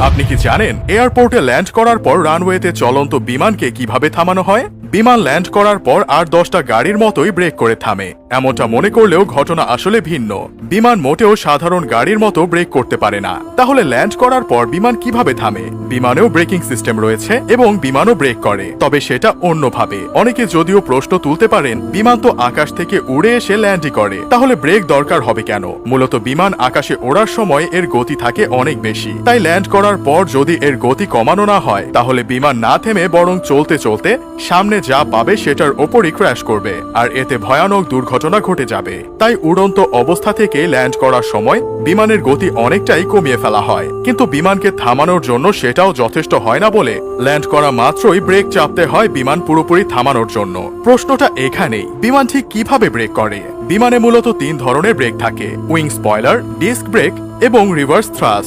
আপনি কি জানেন এয়ারপোর্টে ল্যান্ড করার পর রানওয়েতে চলন্ত বিমানকে কিভাবে থামানো হয়? বিমান ল্যান্ড করার পর ৮-১০টা গাড়ির মতোই ব্রেক করে থামে। এমনটা মনে করলেও ঘটনা আসলে ভিন্ন। বিমান মোটেও সাধারণ গাড়ির মতো ব্রেক করতে পারে না। তাহলে ল্যান্ড করার পর বিমান কিভাবে থামে? বিমানেও ব্রেকিং সিস্টেম রয়েছে এবং বিমানও ব্রেক করে, তবে সেটা অন্যভাবে। অনেকে যদিও প্রশ্ন তুলতে পারেন, বিমান তো আকাশ থেকে উড়ে এসে ল্যান্ডই করে, তাহলে ব্রেক দরকার হবে কেন? মূলত বিমান আকাশে ওড়ার সময় এর গতি থাকে অনেক বেশি, তাই ল্যান্ড করার পর যদি এর গতি কমানো না হয় তাহলে বিমান না থেমে বরং চলতে চলতে সামনে যা পাবে সেটার ওপরই ক্র্যাশ করবে, আর এতে ভয়ানক দুর্ঘটনা ঘটে যাবে। তাই উড়ন্ত অবস্থা থেকে ল্যান্ড করার সময় বিমানের গতি অনেকটাই কমিয়ে ফেলা হয়। কিন্তু বিমানকে থামানোর জন্য সেটাও যথেষ্ট হয় না বলে ল্যান্ড করা মাত্রই ব্রেক চাপতে হয় বিমান পুরোপুরি থামানোর জন্য। প্রশ্নটা এখানেই, বিমান ঠিক কিভাবে ব্রেক করে? বিমানে মূলত ৩ ধরনের ব্রেক থাকে: উইং স্পয়লার, ডিস্ক ব্রেক এবং রিভার্স থ্রাস্ট।